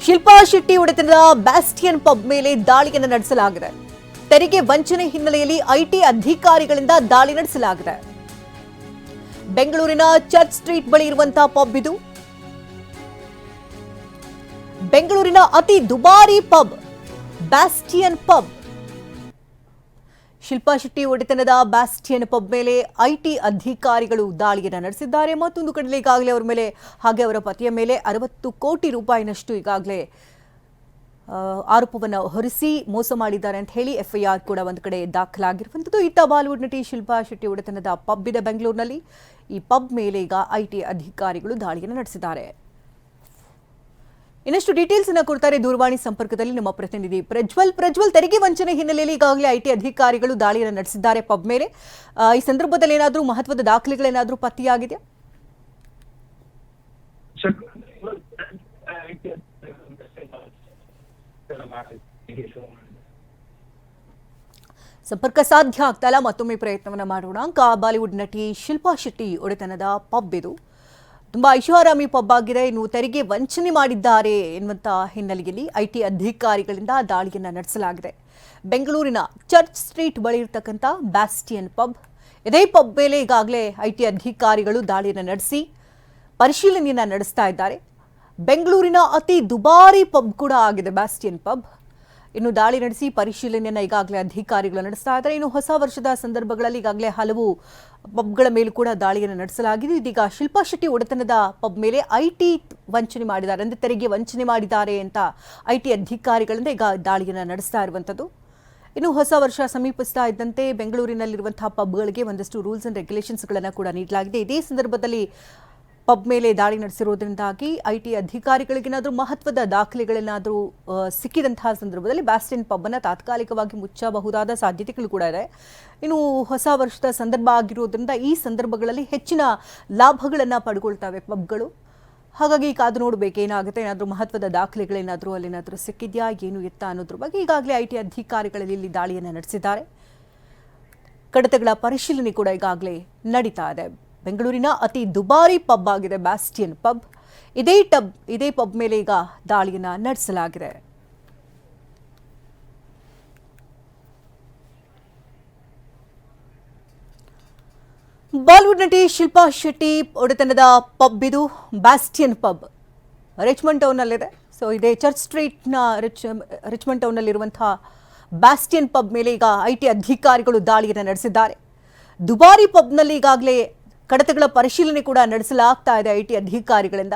ಶಿಲ್ಪಾ ಶೆಟ್ಟಿ ಒಡೆತನದ ಬ್ಯಾಸ್ಟಿಯನ್ ಪಬ್ ಮೇಲೆ ದಾಳಿಯನ್ನು ನಡೆಸಲಾಗಿದೆ. ತೆರಿಗೆ ವಂಚನೆ ಹಿನ್ನೆಲೆಯಲ್ಲಿ ಐಟಿ ಅಧಿಕಾರಿಗಳಿಂದ ದಾಳಿ ನಡೆಸಲಾಗಿದೆ. ಬೆಂಗಳೂರಿನ ಚರ್ಚ್ ಸ್ಟ್ರೀಟ್ ಬಳಿ ಇರುವಂತಹ ಪಬ್ ಇದು. ಬೆಂಗಳೂರಿನ ಅತಿ ದುಬಾರಿ ಪಬ್ ಬ್ಯಾಸ್ಟಿಯನ್ ಪಬ್. ಶಿಲ್ಪಾ ಶೆಟ್ಟಿ ಒಡೆತನದ ಬ್ಯಾಸ್ಟಿಯನ್ ಪಬ್ ಮೇಲೆ ಐಟಿ ಅಧಿಕಾರಿಗಳು ದಾಳಿಯನ್ನು ನಡೆಸಿದ್ದಾರೆ. ಮತ್ತೊಂದು ಕಡೆ ಈಗಾಗಲೇ ಅವರ ಮೇಲೆ ಹಾಗೆ ಅವರ ಪತಿಯ ಮೇಲೆ 60 ಕೋಟಿ ರೂಪಾಯಿನಷ್ಟು ಈಗಾಗಲೇ ಆರೋಪವನ್ನು ಹೊರಿಸಿ ಮೋಸ ಮಾಡಿದ್ದಾರೆ ಅಂತ ಹೇಳಿ ಎಫ್ಐಆರ್ ಕೂಡ ಒಂದು ಕಡೆ ದಾಖಲಾಗಿರುವಂಥದ್ದು. ಇತ್ತ ಬಾಲಿವುಡ್ ನಟಿ ಶಿಲ್ಪಾ ಶೆಟ್ಟಿ ಒಡೆತನದ ಪಬ್ ಇದೆ ಬೆಂಗಳೂರಿನಲ್ಲಿ. ಈ ಪಬ್ ಮೇಲೆ ಈಗ ಐಟಿ ಅಧಿಕಾರಿಗಳು ದಾಳಿಯನ್ನು ನಡೆಸಿದ್ದಾರೆ. ಇನ್ನಷ್ಟು ಡೀಟೇಲ್ಸ್ ಅನ್ನು ಕೊಡ್ತಾರೆ ದೂರವಾಣಿ ಸಂಪರ್ಕದಲ್ಲಿ ನಮ್ಮ ಪ್ರತಿನಿಧಿ ಪ್ರಜ್ವಲ್. ತೆರಿಗೆ ವಂಚನೆ ಹಿನ್ನೆಲೆಯಲ್ಲಿ ಈಗಾಗಲೇ ಐಟಿ ಅಧಿಕಾರಿಗಳು ದಾಳಿಯನ್ನು ನಡೆಸಿದ್ದಾರೆ ಪಬ್ ಮೇಲೆ. ಈ ಸಂದರ್ಭದಲ್ಲಿ ಏನಾದರೂ ಮಹತ್ವದ ದಾಖಲೆಗಳೇನಾದರೂ ಪತ್ತೆಯಾಗಿದೆಯಾ? ಸಂಪರ್ಕ ಸಾಧ್ಯ ಆಗ್ತಾ ಇಲ್ಲ, ಮತ್ತೊಮ್ಮೆ ಪ್ರಯತ್ನವನ್ನ ಮಾಡೋಣ. ಬಾಲಿವುಡ್ ನಟಿ ಶಿಲ್ಪಾ ಶೆಟ್ಟಿ ಒಡೆತನದ ಪಬ್ ಇದು. ತುಂಬಾ ಐಷಾರಾಮಿ ಪಬ್ ಆಗಿದೆ. ಇನ್ನು ತೆರಿಗೆ ವಂಚನೆ ಮಾಡಿದ್ದಾರೆ ಎನ್ನುವಂತ ಹಿನ್ನೆಲೆಯಲ್ಲಿ ಐಟಿ ಅಧಿಕಾರಿಗಳಿಂದ ದಾಳಿಯನ್ನು ನಡೆಸಲಾಗಿದೆ. ಬೆಂಗಳೂರಿನ ಚರ್ಚ್ ಸ್ಟ್ರೀಟ್ ಬಳಿ ಇರತಕ್ಕಂಥ ಬ್ಯಾಸ್ಟಿಯನ್ ಪಬ್. ಇದೇ ಪಬ್ ಮೇಲೆ ಈಗಾಗಲೇ ಐಟಿ ಅಧಿಕಾರಿಗಳು ದಾಳಿಯನ್ನು ನಡೆಸಿ ಪರಿಶೀಲನೆಯನ್ನು ನಡೆಸ್ತಾ ಇದ್ದಾರೆ. ಬೆಂಗಳೂರಿನ ಅತಿ ದುಬಾರಿ ಪಬ್ ಕೂಡ ಆಗಿದೆ ಬ್ಯಾಸ್ಟಿಯನ್ ಪಬ್. ಇನ್ನು ದಾಳಿ ನಡೆಸಿ ಪರಿಶೀಲನೆಯನ್ನು ಈಗಾಗಲೇ ಅಧಿಕಾರಿಗಳು ನಡೆಸ್ತಾ ಇದ್ದಾರೆ. ಇನ್ನು ಹೊಸ ವರ್ಷದ ಸಂದರ್ಭಗಳಲ್ಲಿ ಈಗಾಗಲೇ ಹಲವು ಪಬ್ಗಳ ಮೇಲೂ ಕೂಡ ದಾಳಿಯನ್ನು ನಡೆಸಲಾಗಿದೆ. ಇದೀಗ ಶಿಲ್ಪಾ ಶೆಟ್ಟಿ ಒಡೆತನದ ಪಬ್ ಮೇಲೆ ಐಟಿ ವಂಚನೆ ಮಾಡಿದ್ದಾರೆ, ಅಂದರೆ ತೆರಿಗೆ ವಂಚನೆ ಮಾಡಿದ್ದಾರೆ ಅಂತ ಐಟಿ ಅಧಿಕಾರಿಗಳಿಂದ ಈಗ ದಾಳಿಯನ್ನು ನಡೆಸ್ತಾ ಇರುವಂಥದ್ದು. ಇನ್ನು ಹೊಸ ವರ್ಷ ಸಮೀಪಿಸ್ತಾ ಇದ್ದಂತೆ ಬೆಂಗಳೂರಿನಲ್ಲಿರುವಂತಹ ಪಬ್ಗಳಿಗೆ ಒಂದಷ್ಟು ರೂಲ್ಸ್ ಅಂಡ್ ರೆಗ್ಯುಲೇಷನ್ಸ್ಗಳನ್ನು ಕೂಡ ನೀಡಲಾಗಿದೆ. ಇದೇ ಸಂದರ್ಭದಲ್ಲಿ ಪಬ್ ಮೇಲೆ ದಾಳಿ ನಡೆಸಿರೋದ್ರಿಂದಾಗಿ ಐಟಿ ಅಧಿಕಾರಿಗಳಿಗೇನಾದರೂ ಮಹತ್ವದ ದಾಖಲೆಗಳೇನಾದರೂ ಸಿಕ್ಕಿದಂತಹ ಸಂದರ್ಭದಲ್ಲಿ ಬ್ಯಾಸ್ಟಿಯನ್ ಪಬ್ ಅನ್ನು ತಾತ್ಕಾಲಿಕವಾಗಿ ಮುಚ್ಚಬಹುದಾದ ಸಾಧ್ಯತೆಗಳು ಕೂಡ ಇದೆ. ಇನ್ನು ಹೊಸ ವರ್ಷದ ಸಂದರ್ಭ ಆಗಿರೋದ್ರಿಂದ ಈ ಸಂದರ್ಭಗಳಲ್ಲಿ ಹೆಚ್ಚಿನ ಲಾಭಗಳನ್ನು ಪಡ್ಕೊಳ್ತವೆ ಪಬ್ಗಳು. ಹಾಗಾಗಿ ಕಾದು ನೋಡಬೇಕು ಏನಾಗುತ್ತೆ, ಏನಾದರೂ ಮಹತ್ವದ ದಾಖಲೆಗಳೇನಾದರೂ ಅಲ್ಲೇನಾದರೂ ಸಿಕ್ಕಿದೆಯಾ ಏನು ಎತ್ತ ಅನ್ನೋದ್ರ ಬಗ್ಗೆ ಈಗಾಗಲೇ ಐಟಿ ಅಧಿಕಾರಿಗಳಲ್ಲಿ ಇಲ್ಲಿ ದಾಳಿಯನ್ನು ನಡೆಸಿದ್ದಾರೆ. ಕಡತಗಳ ಪರಿಶೀಲನೆ ಕೂಡ ಈಗಾಗಲೇ ನಡೀತಾ ಇದೆ. ಬೆಂಗಳೂರಿನ ಅತಿ ದುಬಾರಿ ಪಬ್ ಆಗಿದೆ ಬ್ಯಾಸ್ಟಿಯನ್ ಪಬ್. ಇದೇ ಪಬ್ ಮೇಲೆ ಈಗ ದಾಳಿಯನ್ನು ನಡೆಸಲಾಗಿದೆ. ಬಾಲಿವುಡ್ ನಟಿ ಶಿಲ್ಪಾ ಶೆಟ್ಟಿ ಒಡೆತನದ ಪಬ್ ಇದು ಬ್ಯಾಸ್ಟಿಯನ್ ಪಬ್ ರಿಚ್ಮಂಡ್ ಟೌನ್ನಲ್ಲಿದೆ. ಸೊ ಇದೇ ಚರ್ಚ್ ಸ್ಟ್ರೀಟ್ನ ರಿಚ್ಮಂಡ್ ಟೌನ್ನಲ್ಲಿರುವಂತಹ ಬ್ಯಾಸ್ಟಿಯನ್ ಪಬ್ ಮೇಲೆ ಈಗ ಐಟಿ ಅಧಿಕಾರಿಗಳು ದಾಳಿಯನ್ನು ನಡೆಸಿದ್ದಾರೆ. ದುಬಾರಿ ಪಬ್ನಲ್ಲಿ ಈಗಾಗಲೇ ಕಡತಗಳ ಪರಿಶೀಲನೆ ಕೂಡ ನಡೆಸಲಾಗ್ತಾ ಇದೆ ಐಟಿ ಅಧಿಕಾರಿಗಳಿಂದ.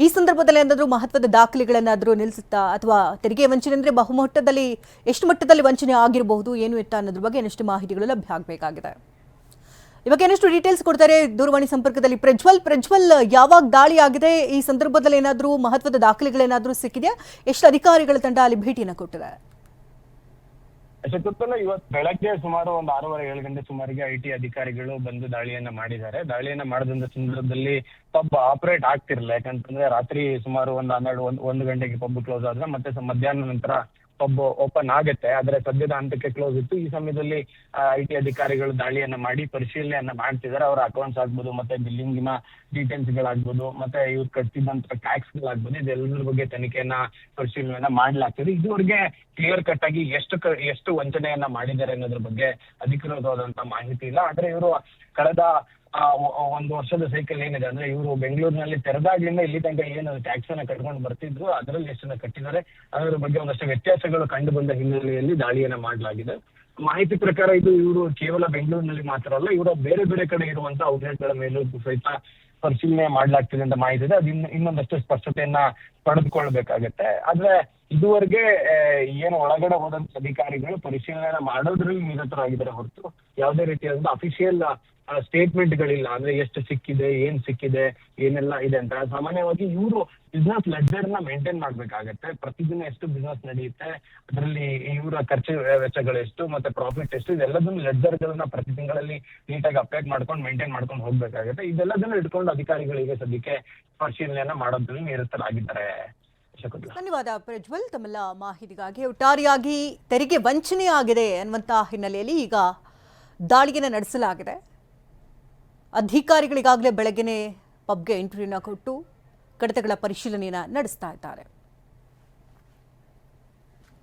ಈ ಸಂದರ್ಭದಲ್ಲಿ ಏನಾದರೂ ಮಹತ್ವದ ದಾಖಲೆಗಳನ್ನಾದರೂ ನಿಲ್ಲಿಸುತ್ತಾ ಅಥವಾ ತೆರಿಗೆ ವಂಚನೆ ಅಂದರೆ ಬಹುಮಟ್ಟದಲ್ಲಿ ಎಷ್ಟು ಮಟ್ಟದಲ್ಲಿ ವಂಚನೆ ಆಗಿರಬಹುದು ಏನು ಎತ್ತ ಅನ್ನೋದ್ರ ಬಗ್ಗೆ ಇನ್ನಷ್ಟು ಮಾಹಿತಿಗಳು ಲಭ್ಯ ಆಗಬೇಕಾಗಿದೆ. ಇವಾಗ ಇನ್ನಷ್ಟು ಡೀಟೇಲ್ಸ್ ಕೊಡ್ತಾರೆ ದೂರವಾಣಿ ಸಂಪರ್ಕದಲ್ಲಿ ಪ್ರಜ್ವಲ್. ಯಾವಾಗ ದಾಳಿ ಆಗಿದೆ, ಈ ಸಂದರ್ಭದಲ್ಲಿ ಏನಾದರೂ ಮಹತ್ವದ ದಾಖಲೆಗಳೇನಾದರೂ ಸಿಕ್ಕಿದೆಯಾ? ಎಷ್ಟು ಅಧಿಕಾರಿಗಳ ತಂಡ ಅಲ್ಲಿ ಭೇಟಿಯನ್ನು ಕೊಟ್ಟಿದೆ? ಶಕುಂತಲ, ಇವತ್ತು ಬೆಳಗ್ಗೆ ಸುಮಾರು ಒಂದು 6:30-7 ಗಂಟೆ ಸುಮಾರಿಗೆ ಐಟಿ ಅಧಿಕಾರಿಗಳು ಬಂದು ದಾಳಿಯನ್ನ ಮಾಡಿದ್ದಾರೆ. ದಾಳಿಯನ್ನ ಮಾಡಿದಂತ ಸಂದರ್ಭದಲ್ಲಿ ಪಬ್ ಆಪರೇಟ್ ಆಗ್ತಿರ್ಲಿಲ್ಲ. ಯಾಕಂತಂದ್ರೆ ರಾತ್ರಿ ಸುಮಾರು ಒಂದು 12-1 ಗಂಟೆಗೆ ಪಬ್ ಕ್ಲೋಸ್ ಆದ್ರೆ ಮತ್ತೆ ಮಧ್ಯಾಹ್ನ ನಂತರ ಪಬ್ ಓಪನ್ ಆಗುತ್ತೆ. ಆದ್ರೆ ಸದ್ಯದ ಹಂತಕ್ಕೆ ಕ್ಲೋಸ್ ಇತ್ತು. ಈ ಸಮಯದಲ್ಲಿ ಐಟಿ ಅಧಿಕಾರಿಗಳು ದಾಳಿಯನ್ನ ಮಾಡಿ ಪರಿಶೀಲನೆಯನ್ನ ಮಾಡ್ತಿದ್ದಾರೆ. ಅವರ ಅಕೌಂಟ್ಸ್ ಆಗ್ಬೋದು, ಮತ್ತೆ ಬಿಲ್ಲಿಂಗಿನ ಡೀಟೇಲ್ಸ್ ಗಳಾಗ್ಬೋದು, ಮತ್ತೆ ಇವ್ರು ಕಟ್ತಿದ್ದಂತ ಟ್ಯಾಕ್ಸ್ ಗಳಾಗ್ಬೋದು, ಇದೆಲ್ಲರ ಬಗ್ಗೆ ತನಿಖೆಯನ್ನ ಪರಿಶೀಲನೆಯನ್ನ ಮಾಡ್ಲಾಗ್ತದೆ. ಇದುವರೆಗೆ ಕ್ಲಿಯರ್ ಕಟ್ ಆಗಿ ಎಷ್ಟು ವಂಚನೆಯನ್ನ ಮಾಡಿದ್ದಾರೆ ಅನ್ನೋದ್ರ ಬಗ್ಗೆ ಅಧಿಕೃತವಾದಂತ ಮಾಹಿತಿ ಇಲ್ಲ. ಆದ್ರೆ ಇವರು ಕಳೆದ 1 ವರ್ಷದ ಸೈಕಲ್ ಏನಿದೆ ಅಂದ್ರೆ ಇವರು ಬೆಂಗಳೂರಿನಲ್ಲಿ ತೆರೆದಾಗ್ಲಿಂದ ಇಲ್ಲಿ ತನಕ ಏನು ಟ್ಯಾಕ್ಸ್ ಅನ್ನ ಕಟ್ಕೊಂಡು ಬರ್ತಿದ್ರು ಅದರಲ್ಲಿ ಎಷ್ಟನ್ನ ಕಟ್ಟಿದ್ದಾರೆ ಅದರ ಬಗ್ಗೆ ಒಂದಷ್ಟು ವ್ಯತ್ಯಾಸಗಳು ಕಂಡು ಬಂದ ಹಿನ್ನೆಲೆಯಲ್ಲಿ ದಾಳಿಯನ್ನ ಮಾಡಲಾಗಿದೆ. ಮಾಹಿತಿ ಪ್ರಕಾರ ಇವರು ಕೇವಲ ಬೆಂಗಳೂರಿನಲ್ಲಿ ಮಾತ್ರ ಅಲ್ಲ, ಇವರು ಬೇರೆ ಬೇರೆ ಕಡೆ ಇರುವಂತಹ ಔಟ್ಲೆಟ್ಗಳ ಮೇಲೂ ಸಹಿತ ಪರಿಶೀಲನೆ ಮಾಡ್ಲಾಗ್ತಿದೆ ಅಂತ ಮಾಹಿತಿ ಇದೆ. ಅದು ಇನ್ನೊಂದಷ್ಟು ಸ್ಪಷ್ಟತೆಯನ್ನ ಪಡೆದುಕೊಳ್ಬೇಕಾಗತ್ತೆ. ಆದ್ರೆ ಇದುವರೆಗೆ ಏನು ಒಳಗಡೆ ಹೋದಂತ ಅಧಿಕಾರಿಗಳು ಪರಿಶೀಲನೆ ಮಾಡೋದ್ರಲ್ಲಿ ನಿರತರಾಗಿದ್ದಾರೆ ಹೊರತು ಯಾವುದೇ ರೀತಿಯಾದಂತ ಅಫಿಷಿಯಲ್ ಸ್ಟೇಟ್ಮೆಂಟ್ ಗಳಿಲ್ಲ. ಅಂದ್ರೆ ಎಷ್ಟು ಸಿಕ್ಕಿದೆ, ಏನ್ ಸಿಕ್ಕಿದೆ, ಏನೆಲ್ಲ ಇದೆ ಅಂತ. ಸಾಮಾನ್ಯವಾಗಿ ಇವರು ಬಿಸ್ನೆಸ್ ಲೆಡ್ಜರ್ ನ ಮೇಂಟೈನ್ ಮಾಡ್ಬೇಕಾಗತ್ತೆ. ಪ್ರತಿದಿನ ಎಷ್ಟು ಬಿಸ್ನೆಸ್ ನಡೆಯುತ್ತೆ, ಅದರಲ್ಲಿ ಇವರ ಖರ್ಚು ವೆಚ್ಚಗಳು ಎಷ್ಟು, ಮತ್ತೆ ಪ್ರಾಫಿಟ್ ಎಷ್ಟು, ಇದೆಲ್ಲದನ್ನು ಲೆಡ್ಜರ್ ಗಳನ್ನ ಪ್ರತಿ ತಿಂಗಳಲ್ಲಿ ನೀಟಾಗಿ ಅಪ್ಡೇಟ್ ಮಾಡ್ಕೊಂಡು ಮೇಂಟೈನ್ ಮಾಡ್ಕೊಂಡು ಹೋಗ್ಬೇಕಾಗತ್ತೆ. ಇದೆಲ್ಲದನ್ನು ಇಟ್ಕೊಂಡು ಅಧಿಕಾರಿಗಳಿಗೆ ಸದ್ಯಕ್ಕೆ ಪರಿಶೀಲನೆಯನ್ನ ಮಾಡೋದ್ರಲ್ಲಿ ನಿರತರಾಗಿದ್ದಾರೆ. ಧನ್ಯವಾದ ಪ್ರಜ್ವಲ್ ತಮ್ಮೆಲ್ಲ ಮಾಹಿತಿಗಾಗಿ. ಒಟ್ಟಾರೆಯಾಗಿ ತೆರಿಗೆ ವಂಚನೆ ಆಗಿದೆ ಅನ್ನುವಂತಹ ಹಿನ್ನೆಲೆಯಲ್ಲಿ ಈಗ ದಾಳಿಯನ್ನು ನಡೆಸಲಾಗಿದೆ. ಅಧಿಕಾರಿಗಳಿಗಾಗಲೇ ಬೆಳಗ್ಗೆನೇ ಪಬ್ಗೆ ಎಂಟ್ರಿಯನ್ನು ಕೊಟ್ಟು ಕಡತಗಳ ಪರಿಶೀಲನೆಯನ್ನು ನಡೆಸ್ತಾ ಇದ್ದಾರೆ.